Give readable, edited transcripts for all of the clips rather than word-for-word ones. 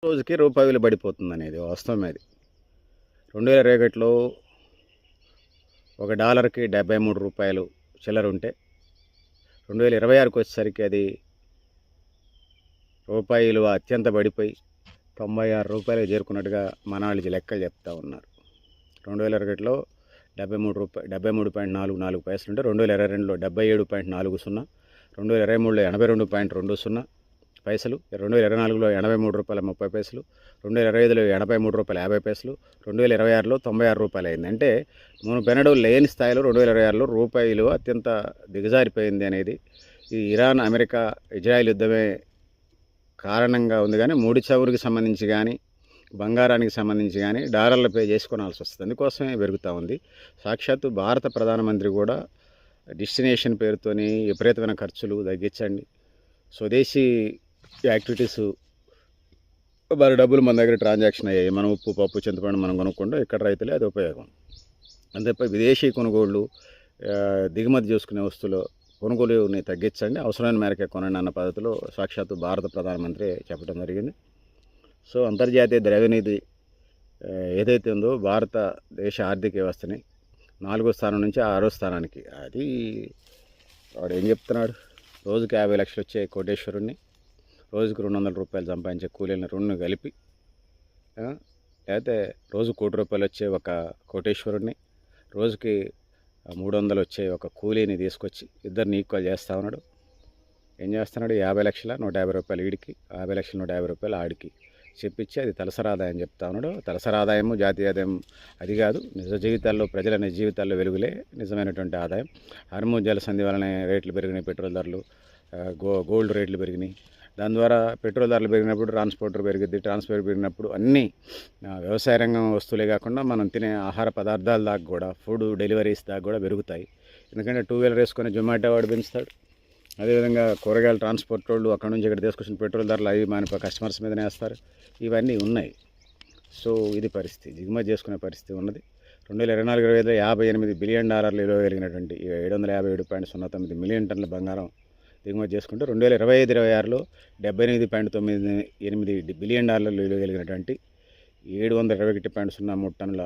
రోజుకి రూపాయి విలువ పడిపోతుందనేది వాస్తవమే. అది 2021లో ఒక డాలర్కి రూ. 73 చిల్లర ఉంటే 2026కి వచ్చేసరికి అది రూపాయి విలువ అత్యంత పడిపోయి రూ. 96 చేరుకున్నట్టుగా మన వాళ్ళు లెక్కలు చెప్తా ఉన్నారు. 2021లో 73.44 ఉంటే 2022లో 77.40, 2023లో 82.20 పైసలు, 2024లో రూ. 83.30, 2025లో రూ. 83.50, 2026లో రూ. 96 అయింది. అంటే పెనడు లేని స్థాయిలో 2026లో రూపాయి విలువ అత్యంత దిగజారిపోయింది అనేది ఈ ఇరాన్, అమెరికా, ఇజ్రాయెల్ యుద్ధమే కారణంగా ఉంది. కానీ ముడి చమురుకి సంబంధించి కానీ బంగారానికి సంబంధించి కానీ డాలర్లు పే చేసుకోవాల్సి వస్తుంది. అందుకోసమే పెరుగుతూ ఉంది. సాక్షాత్తు భారత ప్రధానమంత్రి కూడా డెస్టినేషన్ పేరుతోని విపరీతమైన ఖర్చులు తగ్గించండి, స్వదేశీ యాక్టివిటీస్, మన డబ్బులు మన దగ్గర ట్రాన్సాక్షన్ అయ్యాయి, మనం ఉప్పు పప్పు చింతపండు మనం కొనుక్కుంటాం, ఇక్కడ రైతులే అది ఉపయోగం. అంతేపై విదేశీ కొనుగోళ్ళు, దిగుమతి చేసుకునే వస్తువులు కొనుగోలుని తగ్గించండి, అవసరమైన మేరకే కొనండి అన్న పద్ధతిలో సాక్షాత్తు భారత ప్రధానమంత్రి చెప్పడం జరిగింది. సో అంతర్జాతీయ ద్రవ్యనిధి ఏదైతే ఉందో భారతదేశ ఆర్థిక వ్యవస్థని 4వ స్థానం నుంచి 6వ స్థానానికి, అది వాడు ఏం చెప్తున్నాడు, రోజుకి 50 లక్షలు వచ్చే కోటేశ్వరుణ్ణి, రోజుకు 200 రూపాయలు సంపాదించే కూలీలను రెండు కలిపి, లేకపోతే రోజు ₹1,00,00,000 వచ్చే ఒక కోటేశ్వరుణ్ణి, రోజుకి 300 వచ్చే ఒక కూలీని తీసుకొచ్చి ఇద్దరిని ఈక్వల్ చేస్తూ ఉన్నాడు. ఏం చేస్తున్నాడు, 50 లక్షల ₹150 వీడికి, 50 లక్షల ₹150 ఆడికి చెప్పించి అది తలసరి ఆదాయం చెప్తా ఉన్నాడు. తలసరి ఆదాయము జాతీయ ఆదాయం అది కాదు, నిజ జీవితాల్లో ప్రజల నిజ జీవితాల్లో వెలుగులే నిజమైనటువంటి ఆదాయం. హార్మోజ్ జలసంధి వలన రేట్లు పెరిగినాయి, పెట్రోల్ ధరలు, గోల్డ్ రేట్లు పెరిగినాయి. దాని ద్వారా పెట్రోల్ ధరలు పెరిగినప్పుడు ట్రాన్స్పోర్టర్ పెరిగిద్ది, ట్రాన్స్పోర్ట్ పెరిగినప్పుడు అన్నీ వ్యవసాయ రంగం వస్తువులే కాకుండా మనం తినే ఆహార పదార్థాల దాకా కూడా, ఫుడ్ డెలివరీస్ దాకా కూడా పెరుగుతాయి. ఎందుకంటే 2 వీలర్ వేసుకొని జొమాటో వాడు పెంచుతాడు. అదేవిధంగా కూరగాయల ట్రాన్స్పోర్ట్ వాళ్ళు అక్కడ నుంచి ఇక్కడ తీసుకొచ్చిన పెట్రోల్ ధరలు అవి మన కస్టమర్స్ మీదనే వేస్తారు. ఇవన్నీ ఉన్నాయి. సో ఇది పరిస్థితి, దిగుమతి చేసుకునే పరిస్థితి ఉన్నది. 2024-25లో $58 బిలియన్ విలువ కలిగినటువంటి 757.09 మిలియన్ టన్నుల బంగారం దిగుమతి చేసుకుంటే 2025-26లో $78.98 బిలియన్ విలువ కలిగినటువంటి 721.03 టన్నుల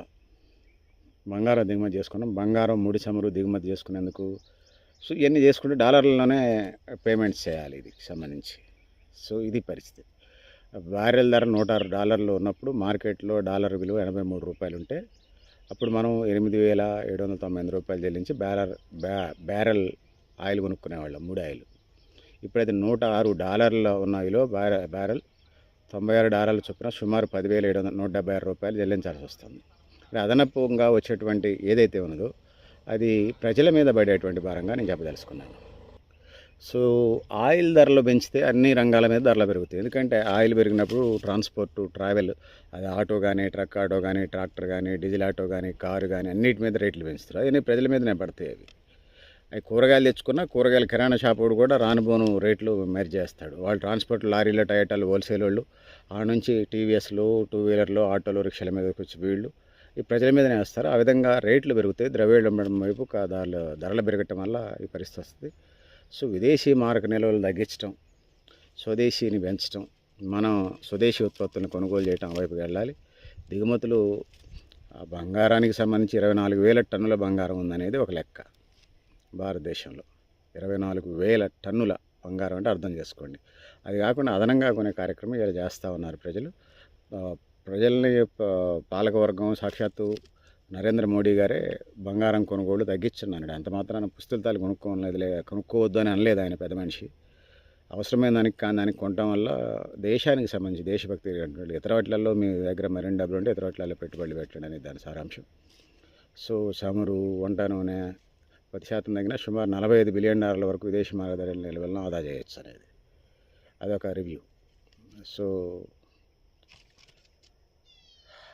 బంగారం దిగుమతి చేసుకున్నాం. బంగారం, ముడి చమురు దిగుమతి చేసుకునేందుకు సో ఇవన్నీ చేసుకుంటే డాలర్లలోనే పేమెంట్స్ చేయాలి ఇది సంబంధించి. సో ఇది పరిస్థితి. బ్యారెల్ ధర $106 ఉన్నప్పుడు మార్కెట్లో డాలర్ విలువ $83 ఉంటే అప్పుడు మనం $8,798 చెల్లించి బ్యారెల్ ఆయిల్ కొనుక్కునేవాళ్ళం, ముడి ఆయిల్. ఇప్పుడైతే $106 ఉన్న విలువ బ్యారెల్ $96 చొప్పున సుమారు $10,776 చెల్లించాల్సి వస్తుంది. అదనపుగా వచ్చేటువంటి ఏదైతే ఉన్నదో అది ప్రజల మీద పడేటువంటి భారంగా నేను చెప్పదలుచుకున్నాను. సో ఆయిల్ ధరలు పెంచితే అన్ని రంగాల మీద ధరలు పెరుగుతాయి. ఎందుకంటే ఆయిల్ పెరిగినప్పుడు ట్రాన్స్పోర్టు, ట్రావెల్, అది ఆటో కానీ, ట్రక్ ఆటో కానీ, ట్రాక్టర్ కానీ, డీజిల్ ఆటో కానీ, కారు కానీ అన్నిటి మీద రేట్లు పెంచుతారు. అవన్నీ ప్రజల మీదనే పడతాయి. అవి కూరగాయలు తెచ్చుకున్న కూరగాయల కిరాణా షాపు కూడా రానుబోను రేట్లు మెరి చేస్తాడు. వాళ్ళు ట్రాన్స్పోర్ట్, లారీలు, టయోటాలు, హోల్సేల్ వాళ్ళు, ఆ నుంచి టీవీఎస్లు, 2 వీలర్లు, ఆటోలు, రిక్షల మీదకి వచ్చి వీళ్ళు ఈ ప్రజల మీదనే వేస్తారు. ఆ విధంగా రేట్లు పెరుగుతాయి. ద్రవ్యోల్బణం వైపు ధరలు పెరగటం వల్ల ఈ పరిస్థితి వస్తుంది. సో విదేశీ మారక నిల్వలు తగ్గించడం, స్వదేశీని పెంచడం, మనం స్వదేశీ ఉత్పత్తులను కొనుగోలు చేయటం వైపుకి వెళ్ళాలి. దిగుమతులు బంగారానికి సంబంధించి 24,000 టన్నుల బంగారం ఉందనేది ఒక లెక్క. భారతదేశంలో 24,000 టన్నుల బంగారం అంటే అర్థం చేసుకోండి. అది కాకుండా అదనంగా కొనే కార్యక్రమం ఇలా చేస్తూ ఉన్నారు ప్రజలు. ప్రజల్ని పాలకవర్గం సాక్షాత్తు నరేంద్ర మోడీ గారే బంగారం కొనుగోలు తగ్గించున్నాడు. అంత మాత్రాన పుస్తకాలు కొనుక్కోవద్దు అని అనలేదు ఆయన, పెద్ద మనిషి. అవసరమైన దానికి కానీ దానికి కొనటం వల్ల దేశానికి సంబంధించి దేశభక్తి ఇతర వాటిలలో మీ దగ్గర మరిన్ని డబ్బులు ఉంటే ఇతర వాటిలలో పెట్టుబడులు పెట్టండి అనేది దాని సారాంశం. సో చమురు, వంట నూనె 10% తగ్గిన సుమారు $45 బిలియన్ వరకు విదేశీ మార్గధరల నిల్వలను ఆదా చేయొచ్చు అనేది అదొక రివ్యూ. సో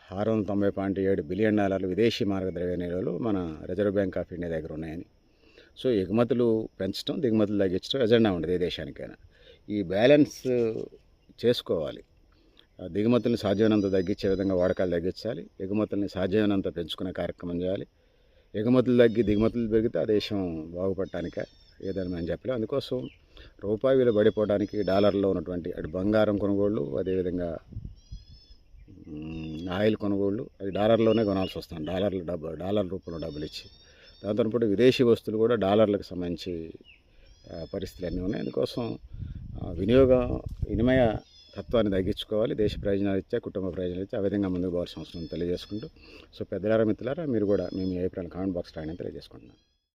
$690.7 బిలియన్ విదేశీ మార్గద్రవ్య నిల్వలు మన రిజర్వ్ బ్యాంక్ ఆఫ్ ఇండియా దగ్గర ఉన్నాయని. సో ఎగుమతులు పెంచడం, దిగుమతులు తగ్గించడం ఎజెండా ఉండదు ఏ దేశానికైనా. ఈ బ్యాలెన్స్ చేసుకోవాలి. దిగుమతుల్ని సాధ్యమైనంత తగ్గించే విధంగా వాడకాలు తగ్గించాలి, ఎగుమతుల్ని సాధ్యమైనంత పెంచుకునే కార్యక్రమం చేయాలి. ఎగుమతులు తగ్గి దిగుమతులు పెరిగితే ఆ దేశం బాగుపడటానికే ఏదని మనం చెప్పలేం. అందుకోసం రూపాయి విలువ పడిపోవడానికి డాలర్లో ఉన్నటువంటి అటు బంగారం కొనుగోళ్ళు, అదేవిధంగా ఆయిల్ కొనుగోళ్ళు అవి డాలర్లోనే కొనాల్సి వస్తుంది. డాలర్ రూపంలో డబ్బులు ఇచ్చి. దాంతో పాటు విదేశీ వస్తువులు కూడా డాలర్లకు సంబంధించి పరిస్థితులు అన్నీ ఉన్నాయి. అందుకోసం వినిమయ తత్వాన్ని తగ్గించుకోవాలి. దేశ ప్రయోజనాలు ఇచ్చా, కుటుంబ ప్రయోజనాలు ఇచ్చా, ఆ విధంగా ముందుకు పోవాల్సిన అవసరం తెలియజేసుకుంటూ, సో పెద్దలారా, మిత్రులారా, మీరు కూడా మీ అభిప్రాయాలు కామెంట్ బాక్స్ రాయని తెలియజేసుకుంటున్నాను.